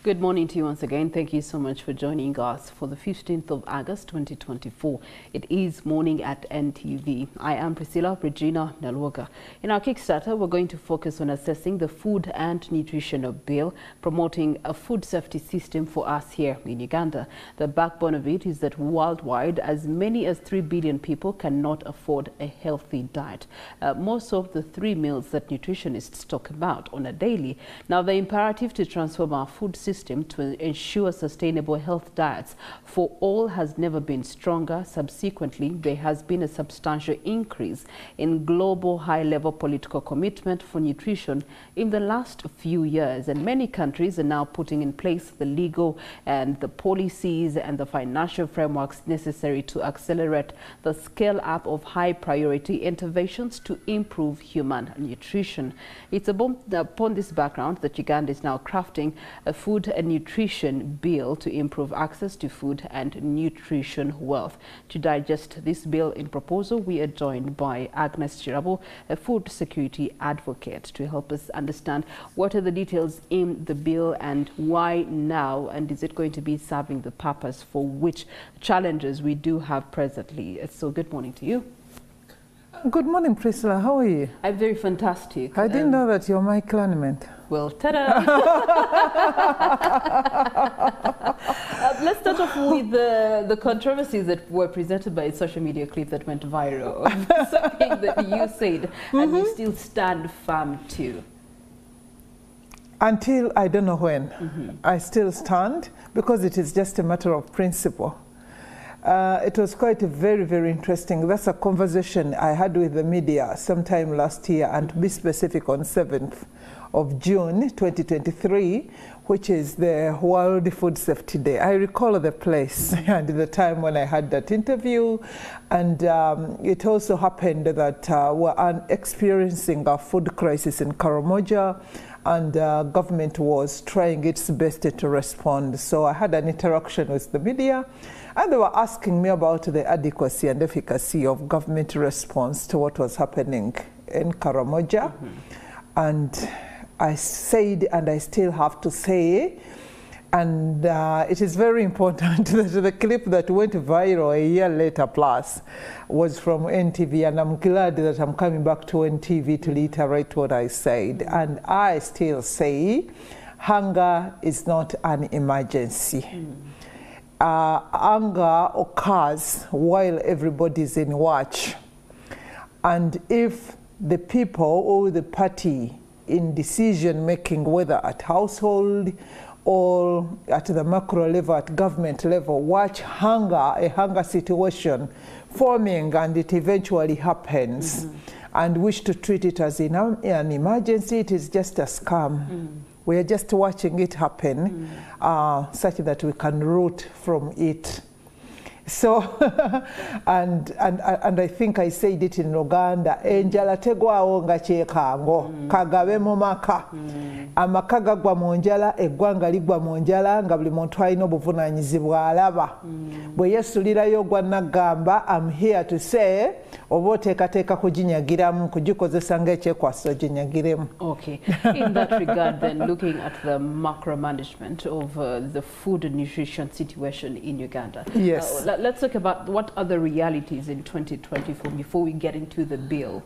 Good morning to you once again. Thank you so much for joining us for the 15th of August 2024. It is morning at NTV. I am Priscilla Regina Nalwoga. In our Kickstarter, we're going to focus on assessing the food and nutrition bill, promoting a food safety system for us here in Uganda. The backbone of it is that worldwide, as many as 3 billion people cannot afford a healthy diet. Most of the 3 meals that nutritionists talk about on a daily. Now, the imperative to transform our food system to ensure sustainable health diets for all has never been stronger. Subsequently, there has been a substantial increase in global high-level political commitment for nutrition in the last few years, and many countries are now putting in place the legal and the policies and the financial frameworks necessary to accelerate the scale-up of high-priority interventions to improve human nutrition. It's upon this background that Uganda is now crafting a food and nutrition bill to improve access to food and nutrition wealth. To digest this bill in proposal, we are joined by Agnes Chirabo, a food security advocate, to help us understand what are the details in the bill and why now, and is it going to be serving the purpose for which challenges we do have presently. So good morning to you. Good morning, Priscilla. How are you? I'm very fantastic. I didn't know that you're my climate. Well, ta-da! Let's start off with the controversies that were presented by a social media clip that went viral. Something that you said, and you still stand firm to. Until I don't know when. I still stand because it is just a matter of principle. It was quite very, very interesting. That's a conversation I had with the media sometime last year, and to be specific, on 7th of June 2023, which is the World Food Safety Day. I recall the place and the time when I had that interview, and it also happened that we're experiencing a food crisis in Karamoja, and government was trying its best to respond. So I had an interaction with the media, and they were asking me about the adequacy and efficacy of government response to what was happening in Karamoja. And I said, and I still have to say, and it is very important that the clip that went viral a year later plus was from NTV, and I'm glad that I'm coming back to NTV to reiterate what I said. And I still say hunger is not an emergency. Hunger occurs while everybody's in watch. And if the people or the party in decision making, whether at household or at the macro level, at government level, watch hunger, a hunger situation forming, and it eventually happens, and wish to treat it as an emergency, it is just a scam. We are just watching it happen, such that we can root from it. So, and I think I said it in Uganda, enjala tegwawo nga kyekango, kagabe mu maka. Amaka gagwa mu njala, eggwanga ligwa mu njala, nga buli muntu alina obuvunaanyizibwa alaba. Bwe yesulirayo gwa nagamba, I'm here to say, oba oteekateeka kuginyagiramu, kugikozesa ng'ekyekwaso ginyagiremu. Okay. In that regard, then, looking at the macro management of the food and nutrition situation in Uganda. Yes. Let's talk about what are the realities in 2024 before we get into the bill.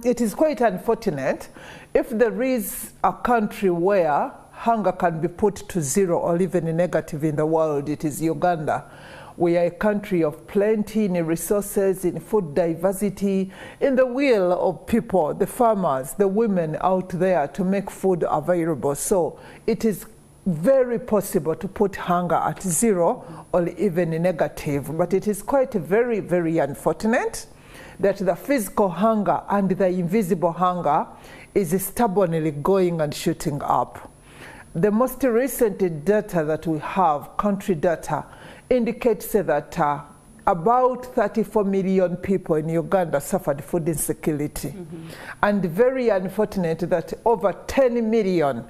It is quite unfortunate. If there is a country where hunger can be put to zero or even negative in the world, it is Uganda. We are a country of plenty in resources, in food diversity, in the will of people, the farmers, the women out there to make food available. So it is very possible to put hunger at zero or even negative, but it is quite very, very unfortunate that the physical hunger and the invisible hunger is stubbornly going and shooting up. The most recent data that we have, country data, indicates that about 34 million people in Uganda suffered food insecurity. And very unfortunate that over 10 million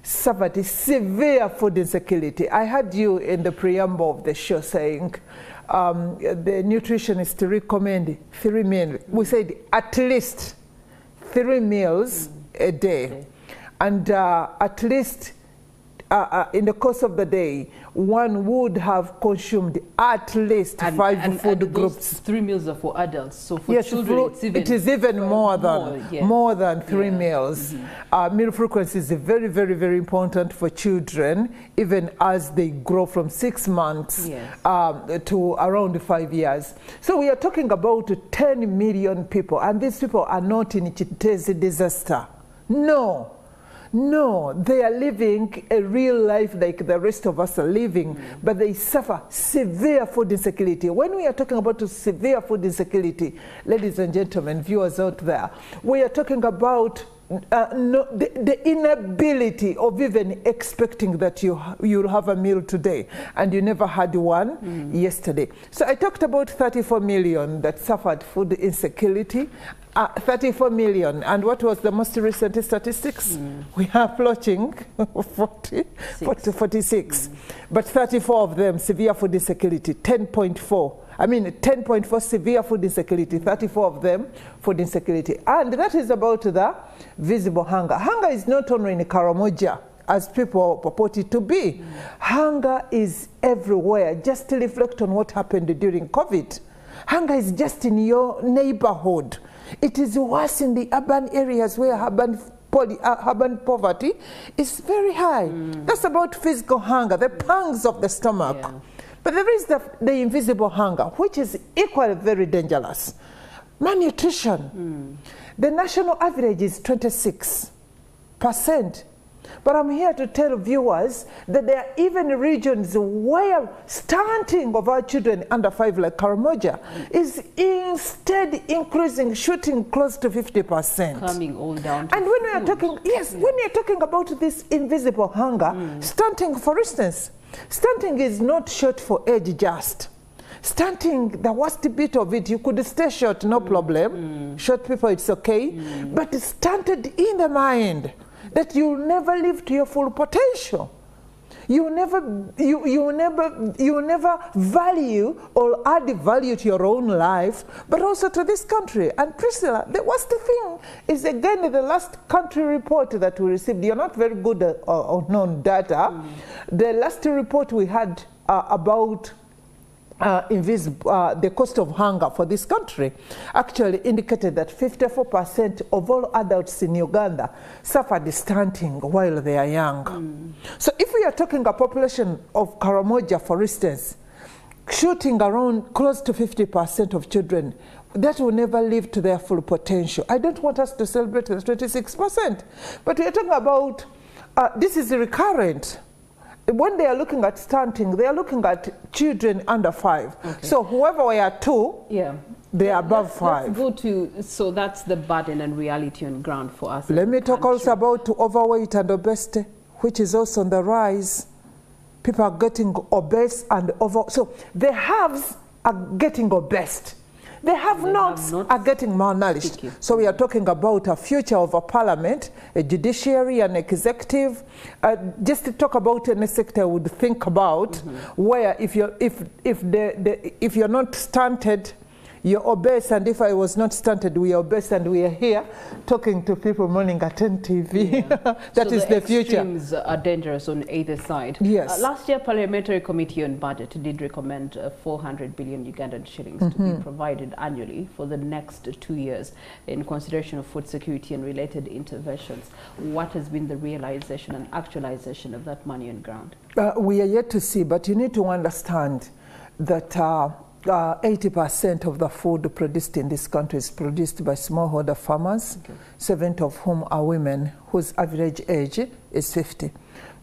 suffered severe food insecurity. I heard you in the preamble of the show saying the nutritionist recommend 3 meals. We said at least 3 meals a day. And at least in the course of the day, one would have consumed at least five food groups. 3 meals are for adults, so for yes, children it is even more than 3 meals. Meal frequency is very, very, very important for children, even as they grow from 6 months to around 5 years. So we are talking about 10 million people, and these people are not in Chitezi disaster. No. No, they are living a real life like the rest of us are living, but they suffer severe food insecurity. When we are talking about severe food insecurity, ladies and gentlemen, viewers out there, we are talking about the inability of even expecting that you'll have a meal today, and you never had one yesterday. So I talked about 34 million that suffered food insecurity. 34 million. And what was the most recent statistics? We are approaching 46. But 34 of them severe food insecurity, 10.4. I mean 10.4 severe food insecurity, 34 of them food insecurity. And that is about the visible hunger. Hunger is not only in Karamoja, as people purport it to be. Hunger is everywhere. Just to reflect on what happened during COVID. Hunger is just in your neighborhood. It is worse in the urban areas where urban poverty is very high. That's about physical hunger, the pangs of the stomach. But there is the invisible hunger, which is equally very dangerous. Malnutrition. The national average is 26%. But I'm here to tell viewers that there are even regions where stunting of our children under 5, like Karamoja, is instead increasing, shooting close to 50%. Coming all down to and when we are talking, when we are talking about this invisible hunger, stunting, for instance, stunting is not short for age just. Stunting, the worst bit of it, you could stay short, no problem. Short people, it's okay. But stunted in the mind, that you'll never live to your full potential. You never value or add value to your own life, but also to this country. And Priscilla, the worst thing is, again, the last country report that we received. You're not very good on data. The last report we had about the cost of hunger for this country actually indicated that 54% of all adults in Uganda suffered stunting while they are young. So if we are talking a population of Karamoja, for instance, shooting around close to 50% of children, that will never live to their full potential. I don't want us to celebrate the 26%, but we are talking about, this is recurrent. When they are looking at stunting, they are looking at children under 5. So whoever we are 2, they are above 5. Let's go to, so that's the burden and reality on ground for us. Let me talk also about overweight and obesity, which is also on the rise. People are getting obese and over. So the haves are getting obese. The have-nots are getting malnourished. So we are talking about a future of a parliament, a judiciary, an executive. Just to talk about any sector I would think about, where if you're not stunted, you're obese, and if I was not stunted, we are obese, and we are here talking to people morning at NTV. That is the future. Extremes are dangerous on either side. Yes. Last year, Parliamentary Committee on Budget did recommend 400 billion Ugandan shillings to be provided annually for the next 2 years in consideration of food security and related interventions. What has been the realization and actualization of that money on ground? We are yet to see, but you need to understand that 80% of the food produced in this country is produced by smallholder farmers, 7 of whom are women whose average age is 50.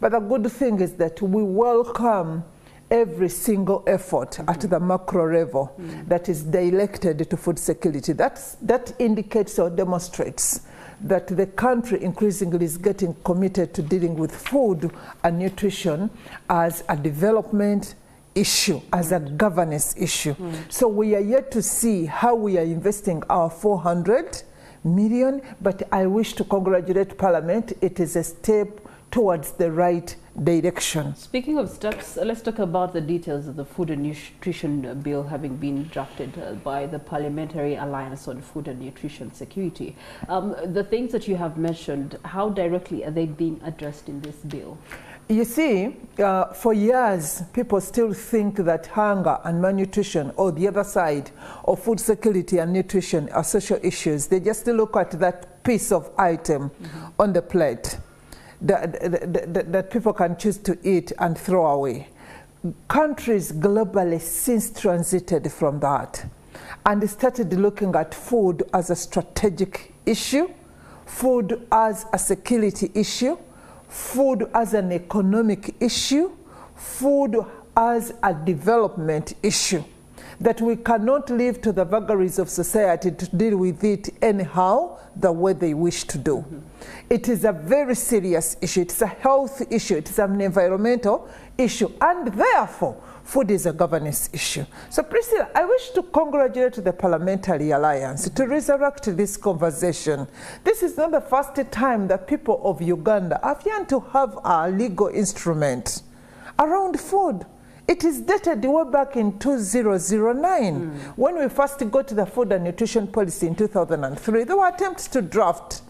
But the good thing is that we welcome every single effort at the macro level that is directed to food security. That indicates or demonstrates that the country increasingly is getting committed to dealing with food and nutrition as a development issue, as a governance issue. So we are yet to see how we are investing our 400 million, but I wish to congratulate Parliament. It is a step towards the right direction. Speaking of steps, let's talk about the details of the Food and Nutrition Bill having been drafted by the Parliamentary Alliance on Food and Nutrition Security. The things that you have mentioned, how directly are they being addressed in this bill? You see, for years, people still think that hunger and malnutrition, or the other side of food security and nutrition, are social issues. They just look at that piece of item on the plate that people can choose to eat and throw away. Countries globally since transited from that and started looking at food as a strategic issue, food as a security issue, food as an economic issue, food as a development issue, that we cannot leave to the vagaries of society to deal with it anyhow, the way they wish to do. It is a very serious issue. It's a health issue. It's an environmental issue. And therefore, food is a governance issue. So Priscilla, I wish to congratulate the Parliamentary Alliance to resurrect this conversation. This is not the first time that people of Uganda have yearned to have a legal instrument around food. It is dated way back in 2009. When we first got the food and nutrition policy in 2003, there were attempts to draft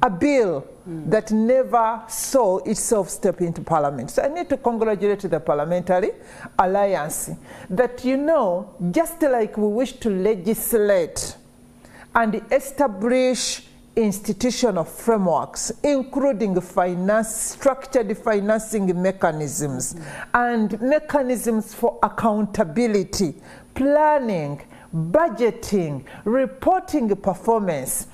a bill that never saw itself step into Parliament. So I need to congratulate the Parliamentary Alliance that, you know, just like we wish to legislate and establish institutional frameworks, including structured financing mechanisms and mechanisms for accountability, planning, budgeting, reporting performance,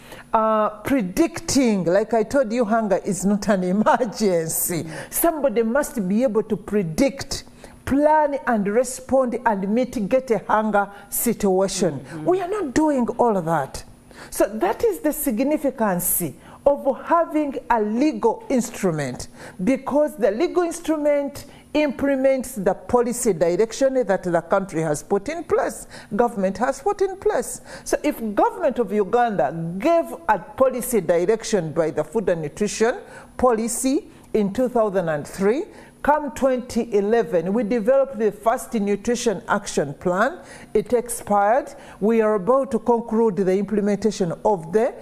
predicting. Like I told you, hunger is not an emergency. Somebody must be able to predict, plan and respond and mitigate a hunger situation. We are not doing all of that. So that is the significance of having a legal instrument, because the legal instrument implements the policy direction that the country has put in place, government has put in place. So if government of Uganda gave a policy direction by the food and nutrition policy in 2003, come 2011, we developed the first nutrition action plan. It expired. We are about to conclude the implementation of the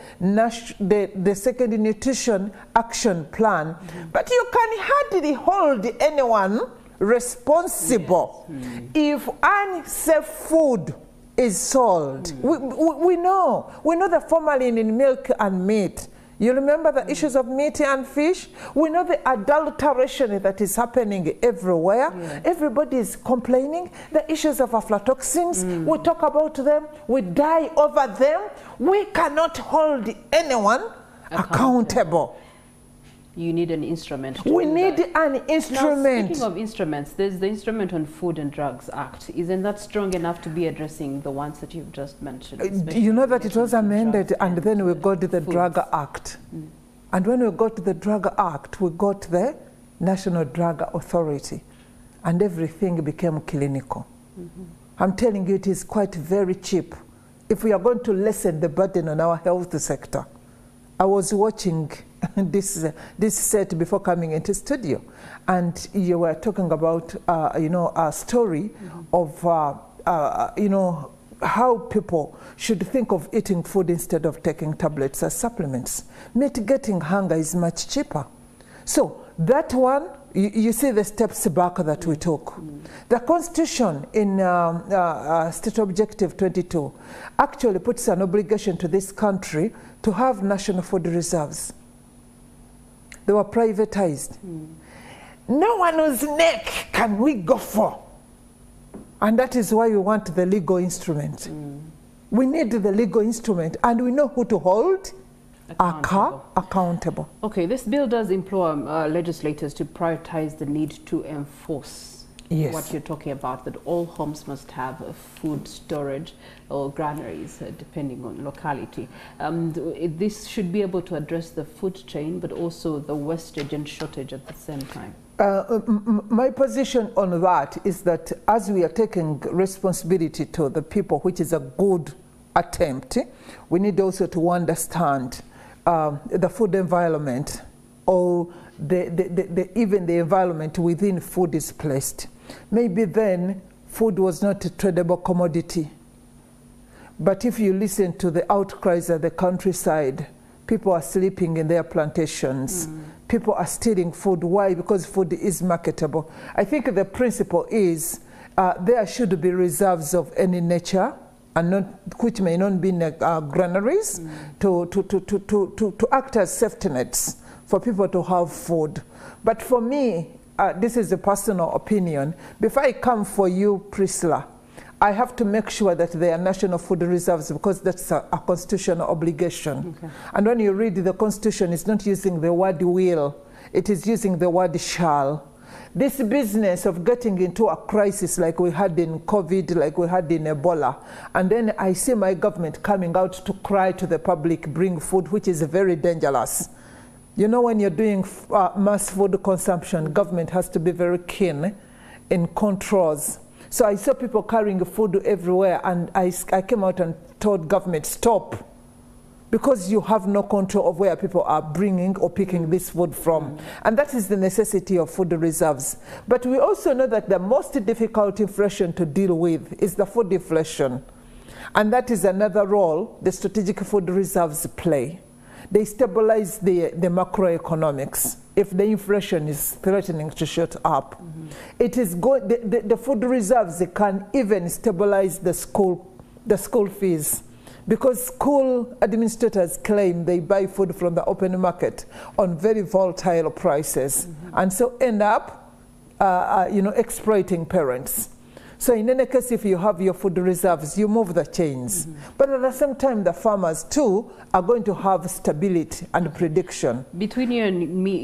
second nutrition action plan. But you can hardly hold anyone responsible if unsafe food is sold. We know the formalin in milk and meat. You remember the issues of meat and fish? We know the adulteration that is happening everywhere. Everybody is complaining. The issues of aflatoxins, we talk about them, we die over them. We cannot hold anyone accountable. You need an instrument. We need an instrument. Now, speaking of instruments, there's the Instrument on Food and Drugs Act. Isn't that strong enough to be addressing the ones that you've just mentioned? You know that it was amended and then we got the Drug Act. And when we got the Drug Act, we got the National Drug Authority. And everything became clinical. I'm telling you, it is quite very cheap. If we are going to lessen the burden on our health sector. I was watching this set before coming into studio, and you were talking about a story of how people should think of eating food instead of taking tablets as supplements. Mitigating hunger is much cheaper. So that one, you see the steps back that we took. The Constitution in State Objective 22 actually puts an obligation to this country to have national food reserves. They were privatized. No one whose neck can we go for. And that is why we want the legal instrument. We need the legal instrument, and we know who to hold accountable. Okay, this bill does implore legislators to prioritize the need to enforce what you're talking about, that all homes must have a food storage or granaries, depending on locality. This should be able to address the food chain, but also the wastage and shortage at the same time. My position on that is that as we are taking responsibility to the people, which is a good attempt, we need also to understand the food environment, or even the environment within food is placed. Maybe then food was not a tradable commodity. But if you listen to the outcries at the countryside, people are sleeping in their plantations. people are stealing food. Why? Because food is marketable. I think the principle is there should be reserves of any nature, and not, which may not be granaries, to act as safety nets for people to have food. But for me, this is a personal opinion. Before I come for you, Priscilla, I have to make sure that there are national food reserves, because that's a constitutional obligation. Okay. And when you read the Constitution, it's not using the word will, it is using the word shall. This business of getting into a crisis like we had in COVID, like we had in Ebola, and then I see my government coming out to cry to the public, bring food, which is very dangerous. You know, when you're doing mass food consumption, government has to be very keen in controls. So I saw people carrying food everywhere, and I came out and told government, stop, because you have no control of where people are bringing or picking this food from. And that is the necessity of food reserves. But we also know that the most difficult inflation to deal with is the food inflation. And that is another role the strategic food reserves play. They stabilize the macroeconomics. If the inflation is threatening to shoot up, it is the food reserves, they can even stabilize the school fees, because school administrators claim they buy food from the open market on very volatile prices, and so end up exploiting parents. So in any case, if you have your food reserves, you move the chains. But at the same time, the farmers too are going to have stability and prediction. Between you and me,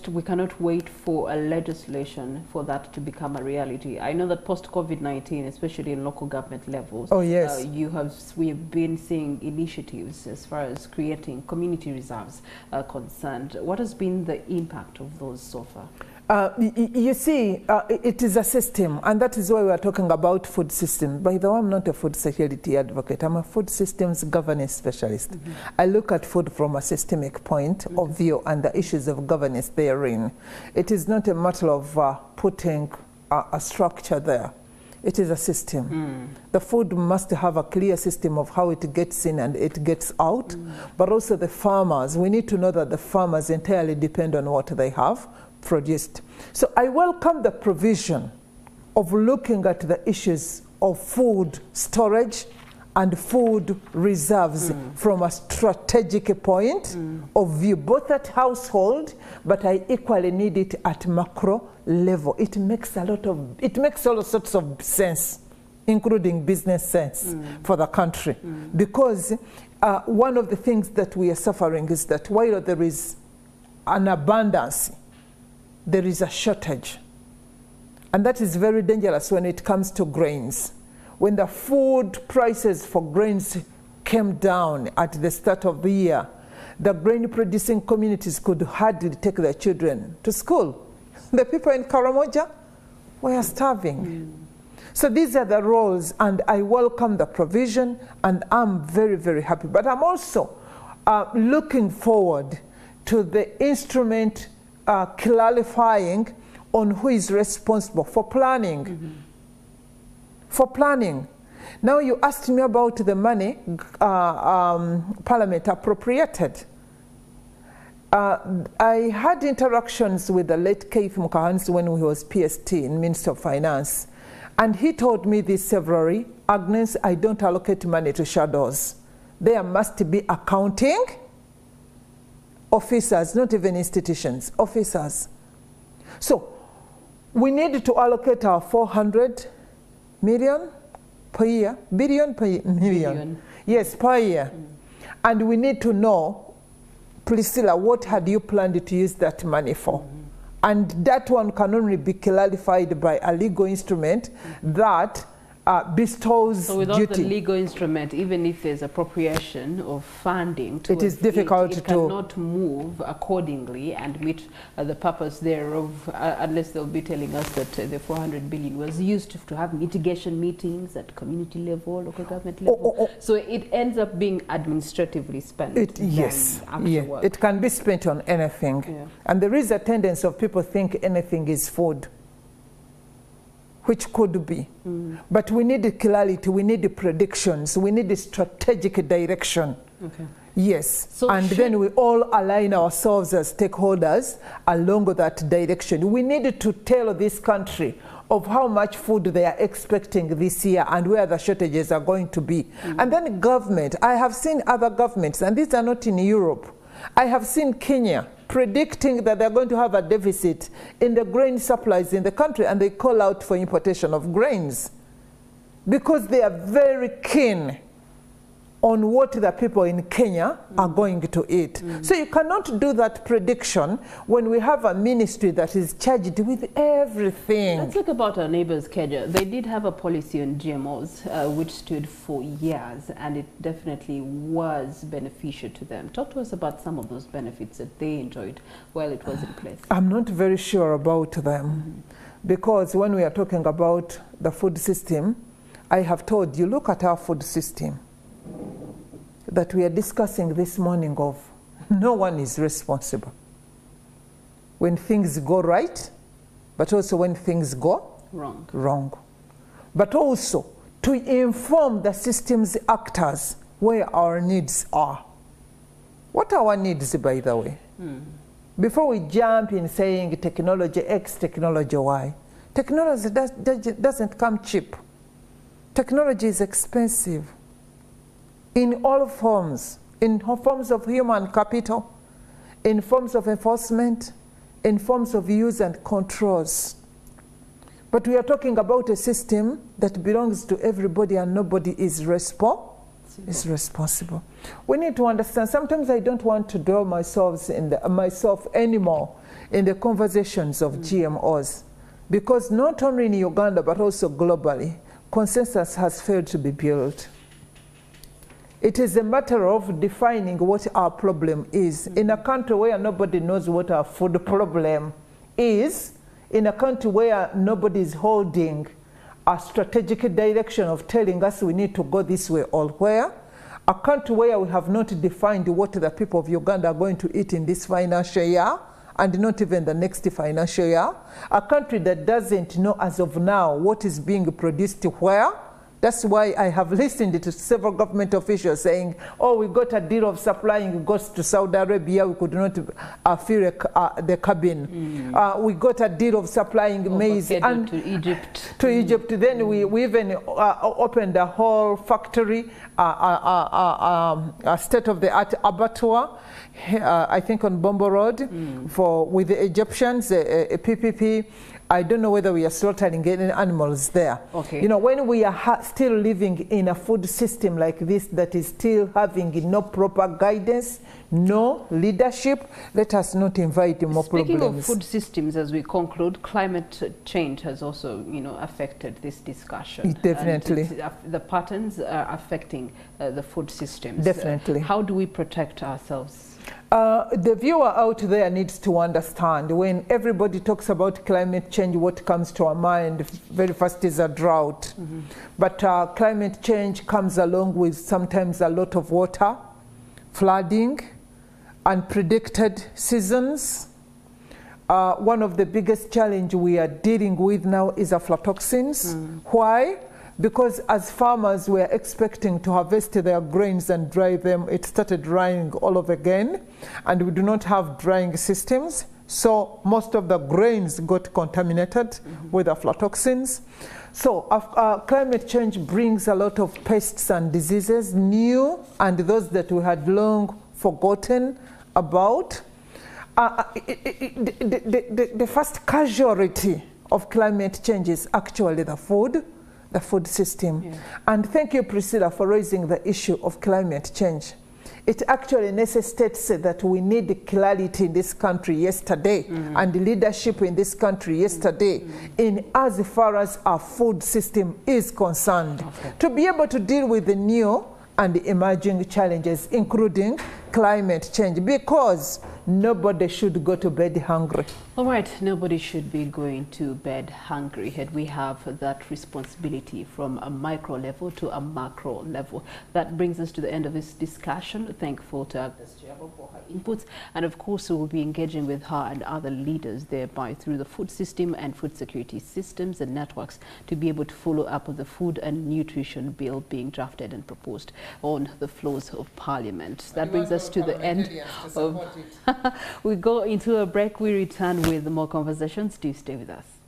we cannot wait for a legislation for that to become a reality. I know that post-COVID-19, especially in local government levels, oh yes, we have been seeing initiatives as far as creating community reserves concerned. What has been the impact of those so far? You see, it is a system, and that is why we are talking about food system. By the way, I'm not a food security advocate. I'm a food systems governance specialist. I look at food from a systemic point of view and the issues of governance therein. It is not a matter of putting a structure there. It is a system. The food must have a clear system of how it gets in and it gets out, but also the farmers. We need to know that the farmers entirely depend on what they have produced. So I welcome the provision of looking at the issues of food storage and food reserves from a strategic point of view, both at household, but I equally need it at macro level. It makes all sorts of sense, including business sense for the country, because one of the things that we are suffering is that while there is an abundance, there is a shortage. And that is very dangerous when it comes to grains. When the food prices for grains came down at the start of the year, the grain producing communities could hardly take their children to school. The people in Karamoja were starving. So these are the roles, and I welcome the provision, and I'm very, very happy. But I'm also looking forward to the instrument clarifying on who is responsible for planning. For planning. Now you asked me about the money Parliament appropriated. I had interactions with the late Keith Mukahansi when he was PST in Minister of Finance, and he told me this severally: Agnes, I don't allocate money to shadows. There must be accounting officers, not even institutions, officers. So we need to allocate our 400 million per year, billion per million. Billion. Yes, per year. And we need to know, Priscilla, what had you planned to use that money for? And that one can only be clarified by a legal instrument that bestows so without duty. the legal instrument, even if there's appropriation of funding, it is difficult it cannot move accordingly and meet the purpose thereof, unless they'll be telling us that the 400 billion was used to have mitigation meetings at community level, local government level. So it ends up being administratively spent. Yes, it can be spent on anything. Yeah. And there is a tendency of people think anything is food, which could be. But we need clarity, we need predictions, we need strategic direction. Yes, So and then we all align ourselves as stakeholders along that direction. We need to tell this country of how much food they are expecting this year and where the shortages are going to be. And then government, I have seen other governments, and these are not in Europe. I have seen Kenya predicting that they're going to have a deficit in the grain supplies in the country, and they call out for importation of grains because they are very keen on what the people in Kenya are going to eat. So you cannot do that prediction when we have a ministry that is charged with everything. Let's talk about our neighbors, Kenya. They did have a policy on GMOs, which stood for years, and it definitely was beneficial to them. Talk to us about some of those benefits that they enjoyed while it was in place. I'm not very sure about them, because when we are talking about the food system, I have told you, look at our food system that we are discussing this morning of. No one is responsible when things go right, but also when things go wrong. But also to inform the system's actors where our needs are. What are our needs, by the way? Before we jump in saying technology X, technology Y, technology doesn't come cheap. Technology is expensive. In all forms, in forms of human capital, in forms of enforcement, in forms of use and controls. But we are talking about a system that belongs to everybody and nobody is responsible. We need to understand, sometimes I don't want to dwell myself anymore in the conversations of GMOs, because not only in Uganda but also globally, consensus has failed to be built. It is a matter of defining what our problem is. In a country where nobody knows what our food problem is, in a country where nobody is holding a strategic direction of telling us we need to go this way or where, a country where we have not defined what the people of Uganda are going to eat in this financial year, and not even the next financial year, a country that doesn't know as of now what is being produced where. That's why I have listened to several government officials saying, oh, we got a deal of supplying goods to Saudi Arabia, we could not fill the cabin. We got a deal of supplying maize and to Egypt. Then we even opened a whole factory, a state-of-the-art abattoir, I think on Bombo Road, with the Egyptians, a PPP. I don't know whether we are slaughtering any animals there. Okay. You know, when we are still living in a food system like this that is still having no proper guidance, no leadership, let us not invite more problems. Speaking of food systems, as we conclude, climate change has also, affected this discussion. Definitely. The patterns are affecting the food systems. Definitely. How do we protect ourselves? The viewer out there needs to understand, when everybody talks about climate change, what comes to our mind very first is a drought. But climate change comes along with sometimes a lot of water, flooding, unpredicted seasons. One of the biggest challenges we are dealing with now is aflatoxins. Why? Because as farmers were expecting to harvest their grains and dry them, it started raining all over again, and we do not have drying systems. So most of the grains got contaminated with aflatoxins. So climate change brings a lot of pests and diseases, new and those that we had long forgotten about. The first casualty of climate change is actually the food system. And thank you, Priscilla, for raising the issue of climate change. It actually necessitates that we need clarity in this country yesterday and leadership in this country yesterday in as far as our food system is concerned, to be able to deal with the new and emerging challenges, including climate change, because nobody should go to bed hungry. All right, nobody should be going to bed hungry, and we have that responsibility from a micro level to a macro level. That brings us to the end of this discussion. Thankful to Agnes for her inputs, and of course we will be engaging with her and other leaders thereby through the food system and food security systems and networks to be able to follow up on the food and nutrition bill being drafted and proposed on the floors of Parliament. That brings us to the end of we go into a break. We return with more conversations. Do stay with us.